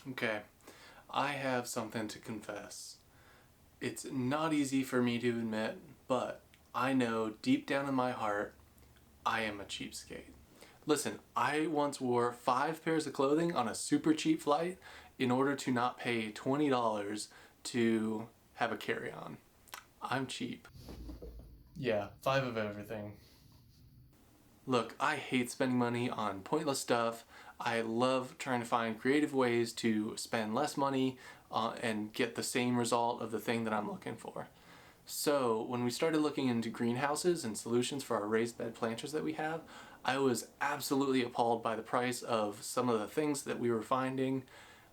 Okay, I have something to confess. It's not easy for me to admit, but I know deep down in my heart, I am a cheapskate. Listen, I once wore 5 pairs of clothing on a super cheap flight in order to not pay $20 to have a carry-on. I'm cheap. Yeah, 5 of everything. Look, I hate spending money on pointless stuff. I love trying to find creative ways to spend less money and get the same result of the thing that I'm looking for. So when we started looking into greenhouses and solutions for our raised bed planters that we have, I was absolutely appalled by the price of some of the things that we were finding.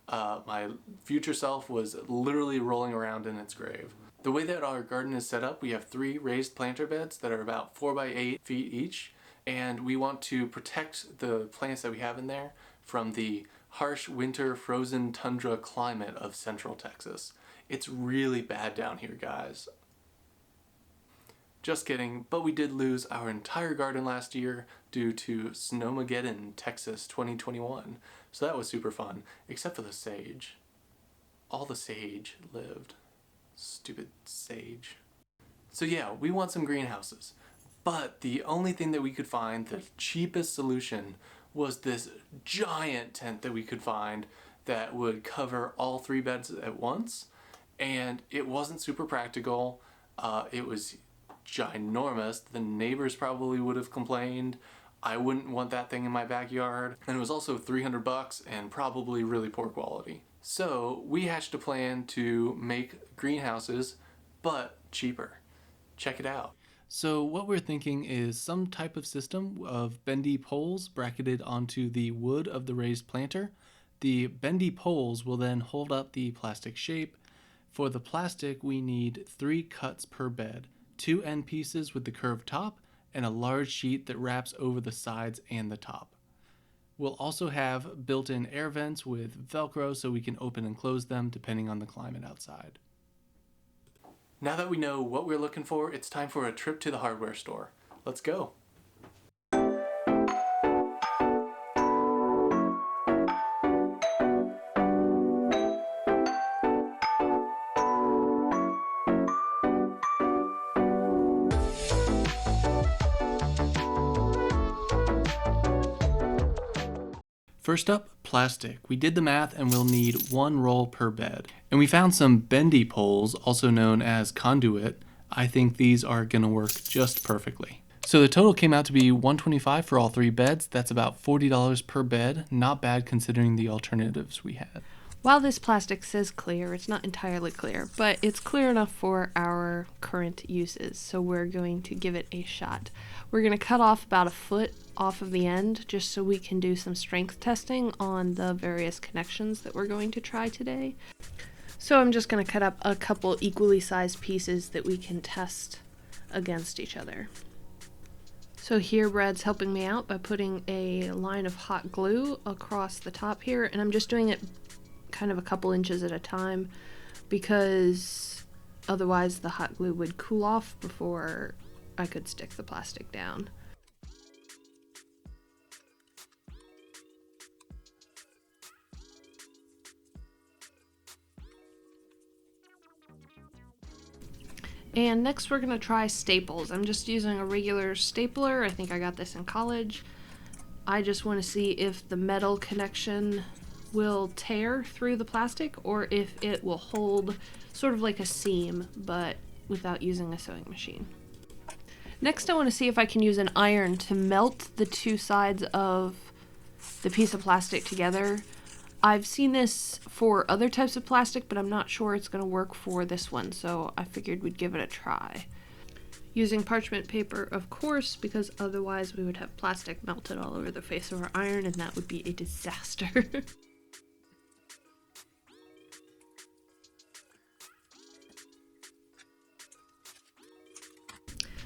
My future self was literally rolling around in its grave. The way that our garden is set up, we have 3 raised planter beds that are about 4 by 8 feet each, and we want to protect the plants that we have in there from the harsh winter frozen tundra climate of central Texas. It's really bad down here, guys. Just kidding, but we did lose our entire garden last year due to Snowmageddon, Texas 2021. So that was super fun, except for the sage. All the sage lived. Stupid sage. So yeah, we want some greenhouses. But the only thing that we could find, the cheapest solution, was this giant tent that we could find that would cover all 3 beds at once. And it wasn't super practical. It was ginormous. The neighbors probably would have complained. I wouldn't want that thing in my backyard. And it was also $300 and probably really poor quality. So we hatched a plan to make greenhouses, but cheaper. Check it out. So what we're thinking is some type of system of bendy poles bracketed onto the wood of the raised planter. The bendy poles will then hold up the plastic shape. For the plastic, we need 3 cuts per bed, 2 end pieces with the curved top, and a large sheet that wraps over the sides and the top. We'll also have built-in air vents with Velcro so we can open and close them depending on the climate outside. Now that we know what we're looking for, it's time for a trip to the hardware store. Let's go. First up, plastic. We did the math and we'll need 1 roll per bed. And we found some bendy poles, also known as conduit. I think these are gonna work just perfectly. So the total came out to be $125 for all 3 beds. That's about $40 per bed. Not bad considering the alternatives we had. While this plastic says clear, it's not entirely clear, but it's clear enough for our current uses, so we're going to give it a shot. We're going to cut off about a foot off of the end just so we can do some strength testing on the various connections that we're going to try today. So I'm just going to cut up a couple equally sized pieces that we can test against each other. So here Brad's helping me out by putting a line of hot glue across the top here, and I'm just doing it kind of a couple inches at a time because otherwise the hot glue would cool off before I could stick the plastic down. And next we're going to try staples. I'm just using a regular stapler. I think I got this in college. I just want to see if the metal connection will tear through the plastic or if it will hold sort of like a seam but without using a sewing machine. Next I want to see if I can use an iron to melt the 2 sides of the piece of plastic together. I've seen this for other types of plastic, but I'm not sure it's going to work for this one, so I figured we'd give it a try. Using parchment paper, of course, because otherwise we would have plastic melted all over the face of our iron and that would be a disaster.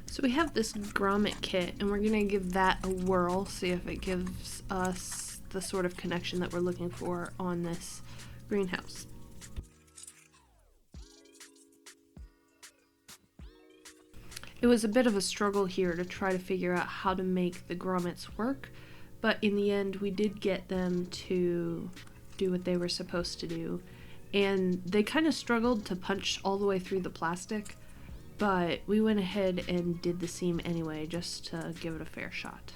So we have this grommet kit and we're going to give that a whirl, see if it gives us the sort of connection that we're looking for on this greenhouse. It was a bit of a struggle here to try to figure out how to make the grommets work, but in the end we did get them to do what they were supposed to do. And they kind of struggled to punch all the way through the plastic, but we went ahead and did the seam anyway, just to give it a fair shot.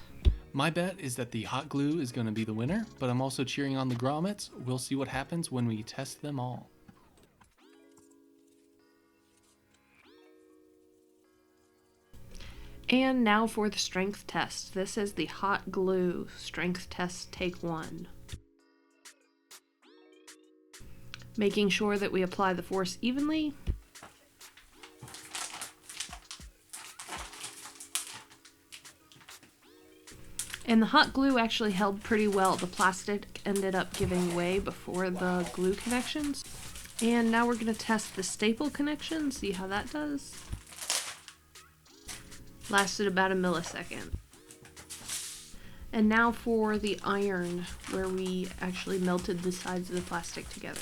My bet is that the hot glue is going to be the winner, but I'm also cheering on the grommets. We'll see what happens when we test them all. And now for the strength test. This is the hot glue strength test take 1. Making sure that we apply the force evenly. And the hot glue actually held pretty well. The plastic ended up giving way before the glue connections. And now we're going to test the staple connection, see how that does. Lasted about a millisecond. And now for the iron, where we actually melted the sides of the plastic together.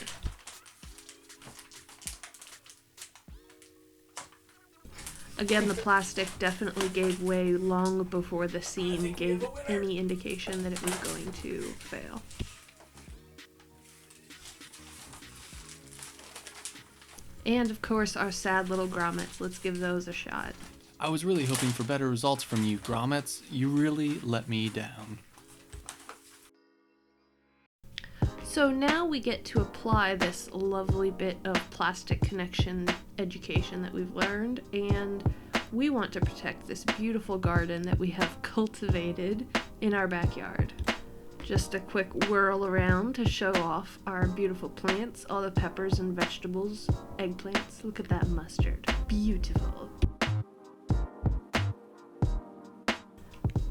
Again, the plastic definitely gave way long before the seam gave any indication that it was going to fail. And of course, our sad little grommets. Let's give those a shot. I was really hoping for better results from you, grommets. You really let me down. So now we get to apply this lovely bit of plastic connection education that we've learned, and we want to protect this beautiful garden that we have cultivated in our backyard. Just a quick whirl around to show off our beautiful plants, all the peppers and vegetables, eggplants. Look at that mustard. Beautiful.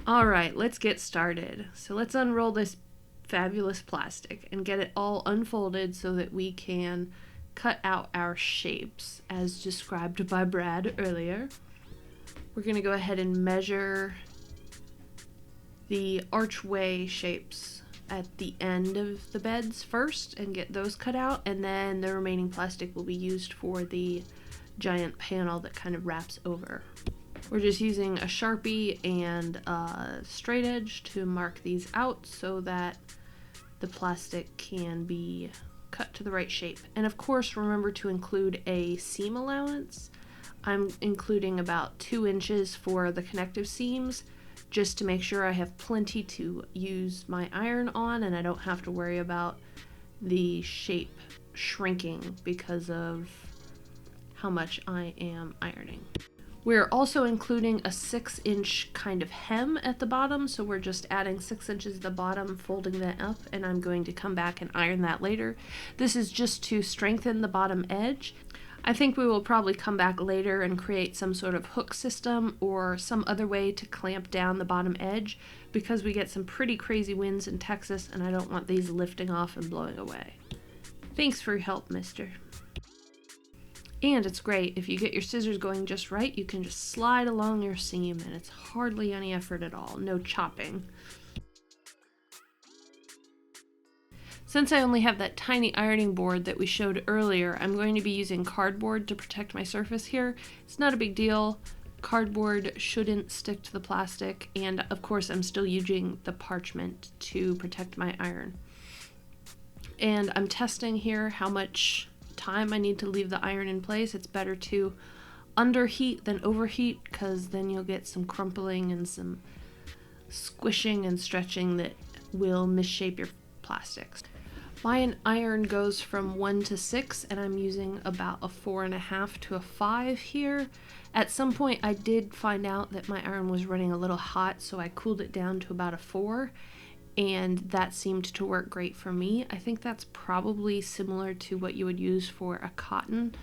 Alright, let's get started. So let's unroll this fabulous plastic and get it all unfolded so that we can cut out our shapes as described by Brad earlier. We're going to go ahead and measure the archway shapes at the end of the beds first and get those cut out, and then the remaining plastic will be used for the giant panel that kind of wraps over. We're just using a Sharpie and a straight edge to mark these out so that the plastic can be cut to the right shape. And of course, remember to include a seam allowance. I'm including about 2 inches for the connective seams, just to make sure I have plenty to use my iron on and I don't have to worry about the shape shrinking because of how much I am ironing. We're also including a 6-inch kind of hem at the bottom, so we're just adding 6 inches at the bottom, folding that up, and I'm going to come back and iron that later. This is just to strengthen the bottom edge. I think we will probably come back later and create some sort of hook system or some other way to clamp down the bottom edge, because we get some pretty crazy winds in Texas and I don't want these lifting off and blowing away. Thanks for your help, mister. And it's great, if you get your scissors going just right, you can just slide along your seam and it's hardly any effort at all, no chopping. Since I only have that tiny ironing board that we showed earlier, I'm going to be using cardboard to protect my surface here. It's not a big deal. Cardboard shouldn't stick to the plastic, and of course I'm still using the parchment to protect my iron. And I'm testing here how much time I need to leave the iron in place. It's better to underheat than overheat, because then you'll get some crumpling and some squishing and stretching that will misshape your plastics. My iron goes from 1 to 6, and I'm using about a 4.5 to a 5 here. At some point I did find out that my iron was running a little hot, so I cooled it down to about a 4, and that seemed to work great for me. I think that's probably similar to what you would use for a cotton.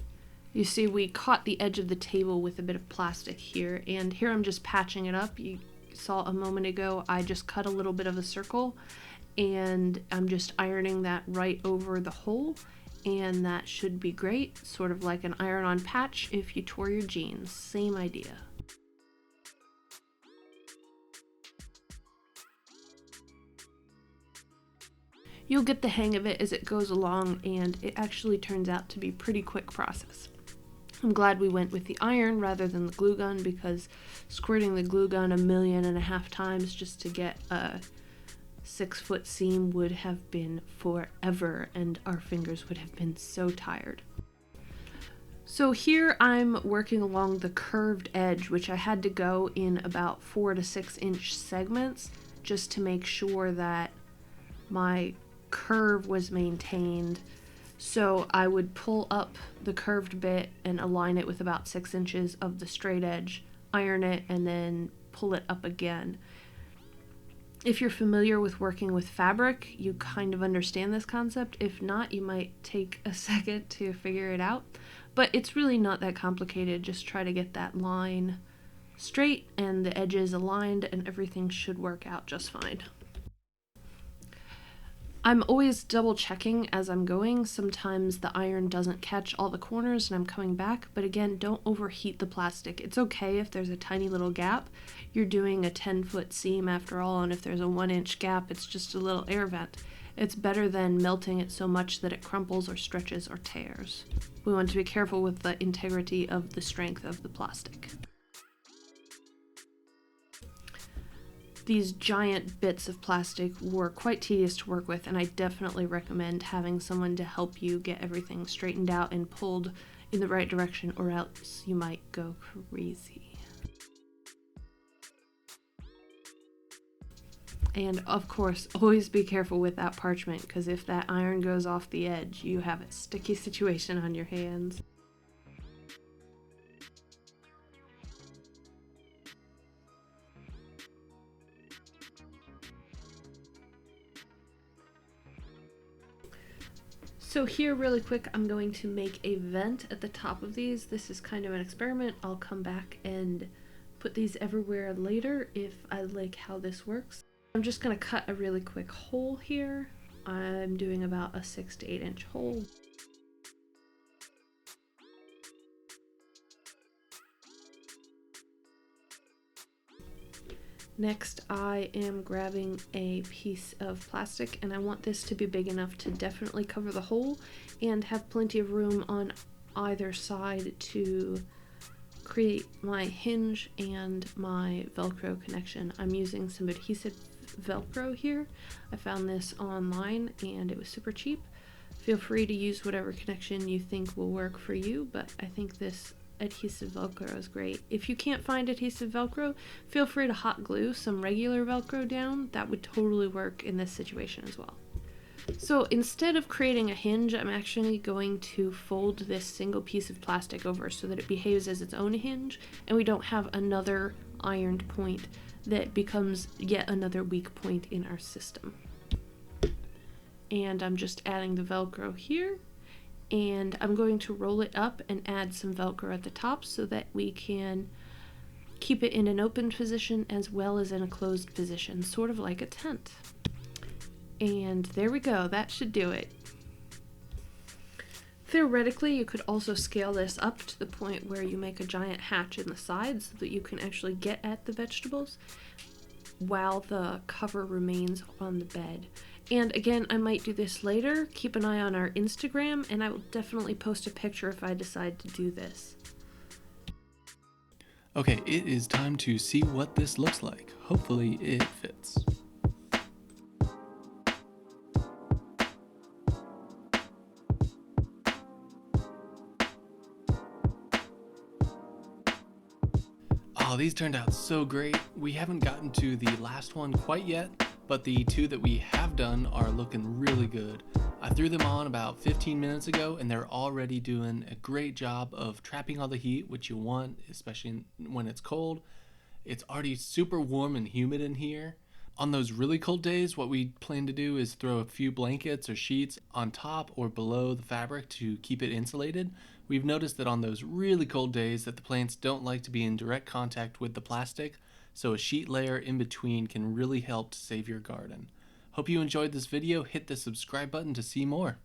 You see, we caught the edge of the table with a bit of plastic here, and here I'm just patching it up. You saw a moment ago I just cut a little bit of a circle, and I'm just ironing that right over the hole, and that should be great. Sort of like an iron-on patch if you tore your jeans. Same idea. You'll get the hang of it as it goes along, and it actually turns out to be a pretty quick process. I'm glad we went with the iron rather than the glue gun, because squirting the glue gun 1.5 million times just to get a 6-foot seam would have been forever and our fingers would have been so tired. So here I'm working along the curved edge, which I had to go in about 4 to 6 inch segments just to make sure that my curve was maintained. So I would pull up the curved bit and align it with about 6 inches of the straight edge, iron it, and then pull it up again. If you're familiar with working with fabric, you kind of understand this concept. If not, you might take a second to figure it out. But it's really not that complicated. Just try to get that line straight and the edges aligned and everything should work out just fine. I'm always double checking as I'm going. Sometimes the iron doesn't catch all the corners and I'm coming back, but again, don't overheat the plastic. It's okay if there's a tiny little gap. You're doing a 10-foot seam after all, and if there's a 1-inch gap, it's just a little air vent. It's better than melting it so much that it crumples or stretches or tears. We want to be careful with the integrity of the strength of the plastic. These giant bits of plastic were quite tedious to work with, and I definitely recommend having someone to help you get everything straightened out and pulled in the right direction, or else you might go crazy. And of course, always be careful with that parchment, because if that iron goes off the edge, you have a sticky situation on your hands. So here, really quick, I'm going to make a vent at the top of these. This is kind of an experiment. I'll come back and put these everywhere later if I like how this works. I'm just going to cut a really quick hole here. I'm doing about a 6 to 8 inch hole. Next, I am grabbing a piece of plastic, and I want this to be big enough to definitely cover the hole and have plenty of room on either side to create my hinge and my Velcro connection. I'm using some adhesive Velcro here. I found this online and it was super cheap. Feel free to use whatever connection you think will work for you, but I think this adhesive Velcro is great. If you can't find adhesive Velcro, feel free to hot glue some regular Velcro down. That would totally work in this situation as well. So instead of creating a hinge, I'm actually going to fold this single piece of plastic over so that it behaves as its own hinge and we don't have another ironed point that becomes yet another weak point in our system. And I'm just adding the Velcro here, and I'm going to roll it up and add some Velcro at the top so that we can keep it in an open position as well as in a closed position, sort of like a tent. And there we go, that should do it. Theoretically, you could also scale this up to the point where you make a giant hatch in the sides so that you can actually get at the vegetables while the cover remains on the bed. And again, I might do this later. Keep an eye on our Instagram, and I will definitely post a picture if I decide to do this. Okay, it is time to see what this looks like. Hopefully it fits. Oh, these turned out so great. We haven't gotten to the last one quite yet, but the two that we have done are looking really good. I threw them on about 15 minutes ago and they're already doing a great job of trapping all the heat, which you want, especially when it's cold. It's already super warm and humid in here. On those really cold days, what we plan to do is throw a few blankets or sheets on top or below the fabric to keep it insulated. We've noticed that on those really cold days that the plants don't like to be in direct contact with the plastic, so a sheet layer in between can really help to save your garden. Hope you enjoyed this video. Hit the subscribe button to see more.